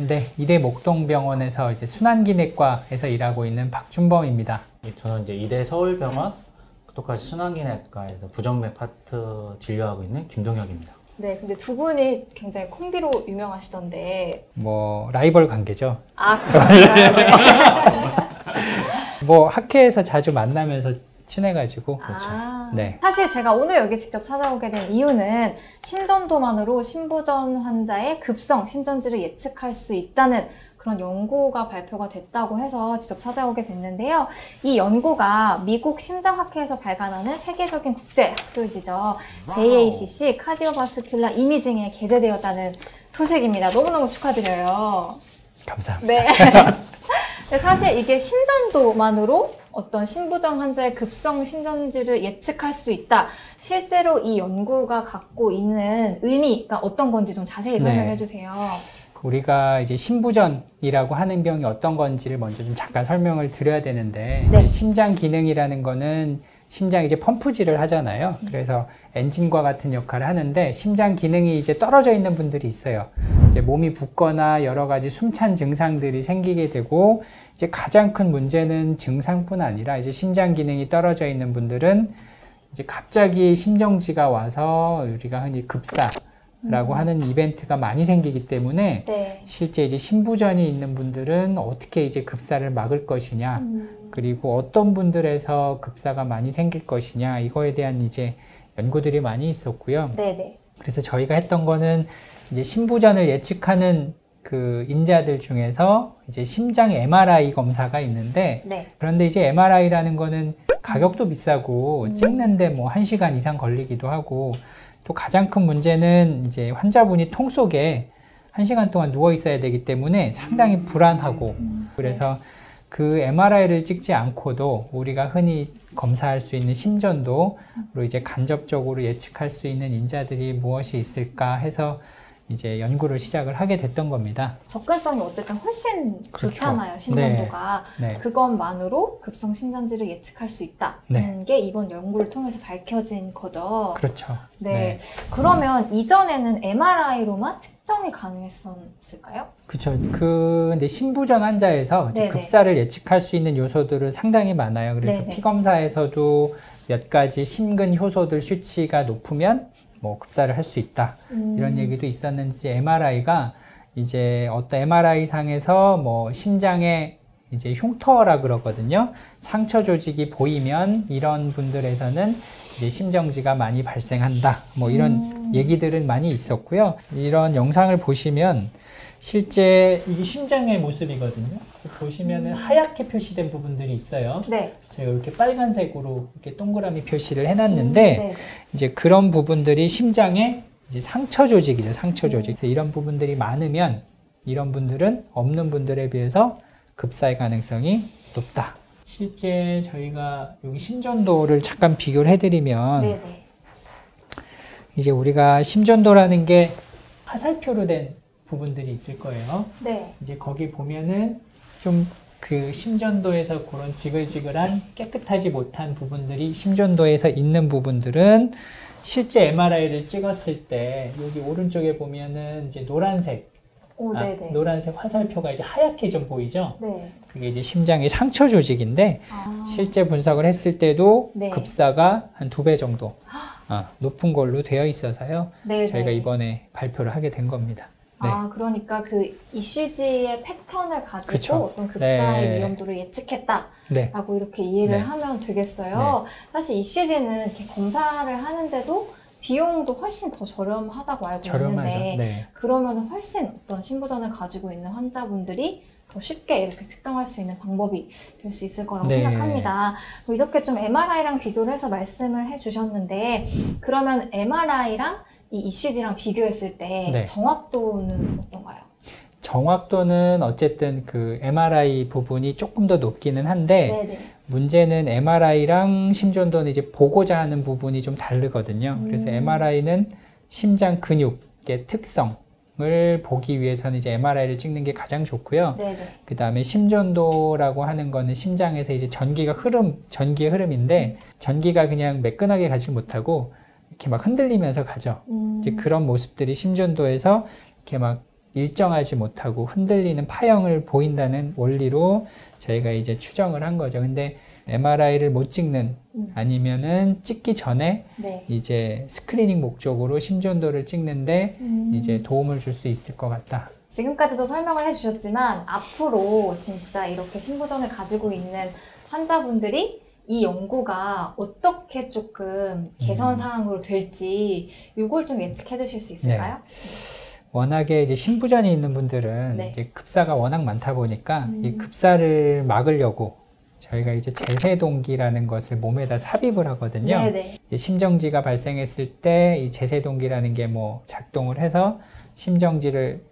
네, 이대 목동병원에서 이제 순환기내과에서 일하고 있는 박준범입니다. 저는 이제 이대 서울병원 똑같이 순환기내과에서 부정맥 파트 진료하고 있는 김동혁입니다. 네, 근데 두 분이 굉장히 콤비로 유명하시던데. 뭐 라이벌 관계죠. 아, 그러신가요? 네. 뭐 학회에서 자주 만나면서 친해가지고. 아, 네. 사실 제가 오늘 여기 직접 찾아오게 된 이유는 심전도만으로 심부전 환자의 급성 심전지를 예측할 수 있다는 그런 연구가 발표가 됐다고 해서 직접 찾아오게 됐는데요. 이 연구가 미국 심장학회에서 발간하는 세계적인 국제 학술지죠. JACC 카디오바스큘라 이미징에 게재되었다는 소식입니다. 너무너무 축하드려요. 감사합니다. 네. 근데 사실 이게 심전도만으로 어떤 심부전 환자의 급성 심전지를 예측할 수 있다. 실제로 이 연구가 갖고 있는 의미가 어떤 건지 좀 자세히 설명해 주세요. 우리가 이제 심부전이라고 하는 병이 어떤 건지를 먼저 좀 잠깐 설명을 드려야 되는데, 네. 심장 기능이라는 거는 심장이 이제 펌프질을 하잖아요. 그래서 엔진과 같은 역할을 하는데 심장 기능이 이제 떨어져 있는 분들이 있어요. 이제 몸이 붓거나 여러 가지 숨찬 증상들이 생기게 되고, 이제 가장 큰 문제는 증상뿐 아니라 이제 심장 기능이 떨어져 있는 분들은 이제 갑자기 심정지가 와서 우리가 흔히 급사라고 하는 이벤트가 많이 생기기 때문에 네. 실제 이제 심부전이 있는 분들은 어떻게 이제 급사를 막을 것이냐, 그리고 어떤 분들에서 급사가 많이 생길 것이냐, 이거에 대한 이제 연구들이 많이 있었고요. 네네. 그래서 저희가 했던 거는 이제 심부전을 예측하는 그 인자들 중에서 이제 심장 MRI 검사가 있는데, 네. 그런데 이제 MRI라는 거는 가격도 비싸고 찍는데 뭐 1시간 이상 걸리기도 하고, 또 가장 큰 문제는 이제 환자분이 통 속에 1시간 동안 누워 있어야 되기 때문에 상당히 불안하고, 그래서 그 MRI를 찍지 않고도 우리가 흔히 검사할 수 있는 심전도로 이제 간접적으로 예측할 수 있는 인자들이 무엇이 있을까 해서 이제 연구를 시작을 하게 됐던 겁니다. 접근성이 어쨌든 훨씬 그렇죠. 좋잖아요, 심전도가. 네. 그것만으로 급성 심전지를 예측할 수 있다는 게 이번 연구를 통해서 밝혀진 거죠. 그렇죠. 네. 그러면 이전에는 MRI로만 측정이 가능했었을까요? 그렇죠. 근데 심부전 환자에서 이제 네네. 급사를 예측할 수 있는 요소들은 상당히 많아요. 그래서 네네. 피 검사에서도 몇 가지 심근 효소들 수치가 높으면 뭐 급사를 할 수 있다, 이런 얘기도 있었는지, MRI가 이제 어떤 MRI 상에서 뭐 심장에 이제 흉터라 그러거든요. 상처 조직이 보이면 이런 분들에서는 이제 심정지가 많이 발생한다, 뭐 이런 얘기들은 많이 있었고요. 이런 영상을 보시면 실제 이게 심장의 모습이거든요. 그래서 보시면은 하얗게 표시된 부분들이 있어요. 네. 제가 이렇게 빨간색으로 이렇게 동그라미 표시를 해놨는데, 네. 이제 그런 부분들이 심장의 이제 상처 조직이죠. 상처 조직. 그래서 이런 부분들이 많으면 이런 분들은 없는 분들에 비해서 급사의 가능성이 높다. 실제 저희가 여기 심전도를 잠깐 비교를 해드리면, 네네. 이제 우리가 심전도라는 게 화살표로 된 부분들이 있을 거예요. 네. 이제 거기 보면은 좀 그 심전도에서 그런 지글지글한 깨끗하지 못한 부분들이, 심전도에서 있는 부분들은 실제 MRI를 찍었을 때 여기 오른쪽에 보면은 이제 노란색, 네네. 노란색 화살표가 이제 하얗게 좀 보이죠? 네. 그게 이제 심장의 상처 조직인데, 실제 분석을 했을 때도 네. 급사가 한 2배 정도 높은 걸로 되어 있어서요. 네네. 저희가 이번에 발표를 하게 된 겁니다. 네. 그러니까 그 ECG의 패턴을 가지고 그쵸. 어떤 급사의 네. 위험도를 예측했다라고 네. 이렇게 이해를 네. 하면 되겠어요. 사실 ECG는 이렇게 검사를 하는데도 비용도 훨씬 더 저렴하다고 알고 저렴하죠. 있는데, 네. 그러면 훨씬 어떤 심부전을 가지고 있는 환자분들이 더 쉽게 이렇게 측정할 수 있는 방법이 될 수 있을 거라고 네. 생각합니다. 이렇게 좀 MRI랑 비교를 해서 말씀을 해주셨는데, 그러면 MRI랑 이 ECG랑 비교했을 때 네. 정확도는 어떤가요? 정확도는 어쨌든 그 MRI 부분이 조금 더 높기는 한데, 네네. 문제는 MRI랑 심전도는 이제 보고자 하는 부분이 좀 다르거든요. 그래서 MRI는 심장 근육의 특성을 보기 위해서는 이제 MRI를 찍는 게 가장 좋고요. 네네. 그 다음에 심전도라고 하는 거는 심장에서 이제 전기의 흐름인데, 전기가 그냥 매끈하게 가지 못하고 이렇게 막 흔들리면서 가죠. 이제 그런 모습들이 심전도에서 이렇게 막 일정하지 못하고 흔들리는 파형을 보인다는 원리로 저희가 이제 추정을 한 거죠. 근데 MRI를 못 찍는 아니면은 찍기 전에 네. 이제 스크리닝 목적으로 심전도를 찍는데 이제 도움을 줄 수 있을 것 같다. 지금까지도 설명을 해주셨지만 앞으로 진짜 이렇게 신부전을 가지고 있는 환자분들이 이 연구가 어떻게 조금 개선 사항으로 될지 이걸 좀 예측해 주실 수 있을까요? 워낙에 이제 신부전이 있는 분들은 네. 이제 급사가 워낙 많다 보니까 이 급사를 막으려고 저희가 이제 제세동기라는 것을 몸에다 삽입을 하거든요. 네네. 이제 심정지가 발생했을 때 이 제세동기라는 게 뭐 작동을 해서 심정지를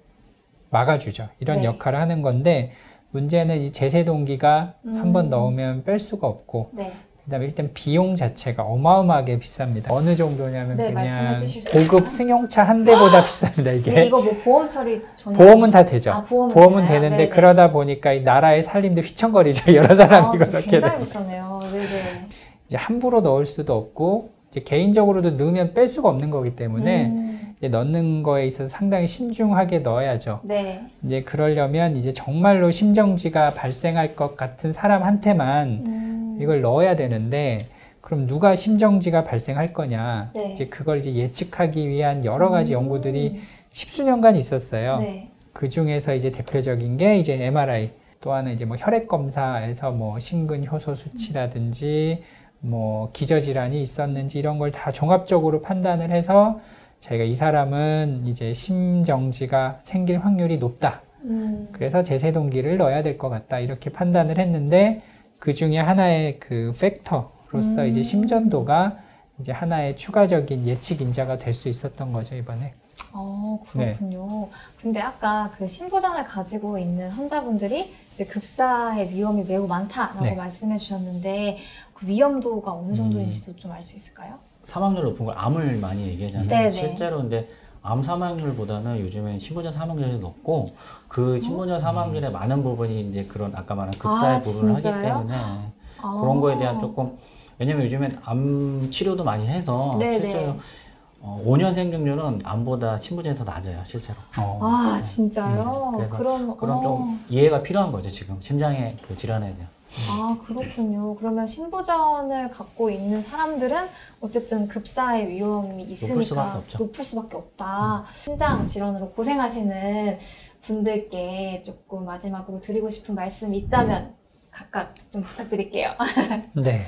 막아주죠. 이런 네. 역할을 하는 건데 문제는 이 제세동기가 한 번 넣으면 뺄 수가 없고 네. 그다음에 일단 비용 자체가 어마어마하게 비쌉니다. 어느 정도냐면 네, 그냥 말씀해 주실 수 고급 있나요? 승용차 한 대보다 비쌉니다. 이게. 근데 이거 뭐 보험 처리 전혀 보험은 다 되죠. 아, 보험은 보험은 되나요? 되는데 네네. 그러다 보니까 이 나라의 살림도 휘청거리죠. 여러 사람이 그렇게 굉장히 되면. 비싸네요. 네네. 이제 함부로 넣을 수도 없고 이제 개인적으로도 넣으면 뺄 수가 없는 거기 때문에 이제 넣는 거에 있어서 상당히 신중하게 넣어야죠. 네. 이제 그러려면 이제 정말로 심정지가 발생할 것 같은 사람한테만 이걸 넣어야 되는데 그럼 누가 심정지가 발생할 거냐? 네. 이제 그걸 이제 예측하기 위한 여러 가지 연구들이 십수년간 있었어요. 네. 그 중에서 이제 대표적인 게 이제 MRI, 또 하나 이제 뭐 혈액 검사에서 뭐 심근 효소 수치라든지 뭐 기저질환이 있었는지 이런 걸 다 종합적으로 판단을 해서 저희가 이 사람은 이제 심정지가 생길 확률이 높다. 그래서 제세동기를 넣어야 될 것 같다. 이렇게 판단을 했는데 그 중에 하나의 그 팩터로서 이제 심전도가 이제 하나의 추가적인 예측 인자가 될 수 있었던 거죠, 이번에. 그렇군요. 근데 아까 그 신부전을 가지고 있는 환자분들이 이제 급사의 위험이 매우 많다라고 네. 말씀해 주셨는데 그 위험도가 어느 정도인지도 좀 알 수 있을까요? 사망률 높은 걸 암을 많이 얘기하잖아요. 네네. 실제로 근데 암 사망률보다는 요즘엔 신부전 사망률이 높고 그 신부전 사망률의 많은 부분이 이제 그런 아까 말한 급사의 부분을 하기 진짜요? 때문에 그런 거에 대한 조금 왜냐면 요즘엔 암 치료도 많이 해서 네네. 실제로 5년 생존율은 암보다 신부전이 더 낮아요, 실제로. 아, 진짜요? 그래서 그럼 좀 이해가 필요한 거죠, 지금 심장의 그 질환에 대한. 아, 그렇군요. 그러면 신부전을 갖고 있는 사람들은 어쨌든 급사의 위험이 있으니까 높을 수밖에 없다. 심장 질환으로 고생하시는 분들께 조금 마지막으로 드리고 싶은 말씀이 있다면 각각 좀 부탁드릴게요. 네.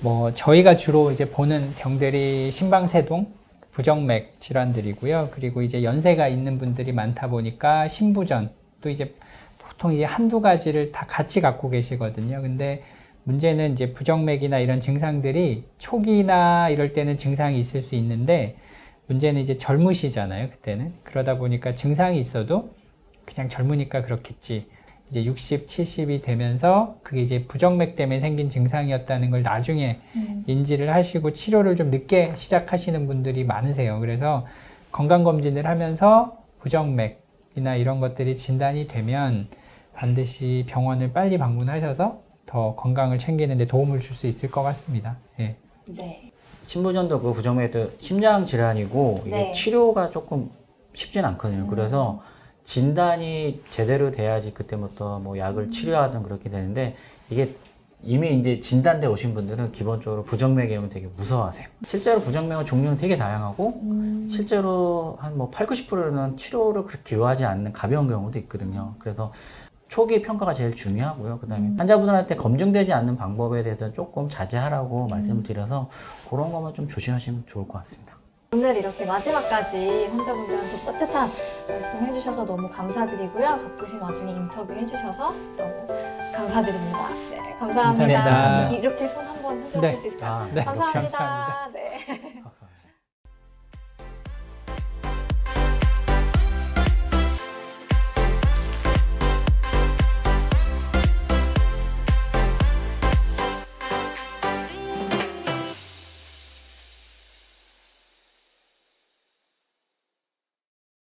뭐 저희가 주로 이제 보는 병들이 심방세동, 부정맥 질환들이고요. 그리고 이제 연세가 있는 분들이 많다 보니까 신부전 또 이제 보통 이제 한두 가지를 다 같이 갖고 계시거든요. 근데 문제는 이제 부정맥이나 이런 증상들이 초기나 이럴 때는 증상이 있을 수 있는데 문제는 이제 젊으시잖아요. 그때는. 그러다 보니까 증상이 있어도 그냥 젊으니까 그렇겠지. 이제 60, 70이 되면서 그게 이제 부정맥 때문에 생긴 증상이었다는 걸 나중에 인지를 하시고 치료를 좀 늦게 시작하시는 분들이 많으세요. 그래서 건강검진을 하면서 부정맥이나 이런 것들이 진단이 되면 반드시 병원을 빨리 방문하셔서 더 건강을 챙기는 데 도움을 줄 수 있을 것 같습니다. 예. 네. 신부전도 그 부정맥도 심장 질환이고 이게 네. 치료가 조금 쉽진 않거든요. 그래서 진단이 제대로 돼야지 그때부터 뭐 약을 치료하든 그렇게 되는데 이게 이미 이제 진단돼 오신 분들은 기본적으로 부정맥이 오면 되게 무서워하세요. 실제로 부정맥은 종류는 되게 다양하고 실제로 한 뭐 8, 90%는 치료를 그렇게 요하지 않는 가벼운 경우도 있거든요. 그래서 초기 평가가 제일 중요하고요. 그 다음에 환자분들한테 검증되지 않는 방법에 대해서 조금 자제하라고 말씀을 드려서 그런 것만 좀 조심하시면 좋을 것 같습니다. 오늘 이렇게 마지막까지 환자분들한테 따뜻한 말씀 해주셔서 너무 감사드리고요. 바쁘신 와중에 인터뷰 해주셔서 너무 감사드립니다. 네, 감사합니다. 감사합니다. 이렇게 손 한번 흔들어 네. 줄 수 있을까요? 네, 감사합니다. 감사합니다. 네.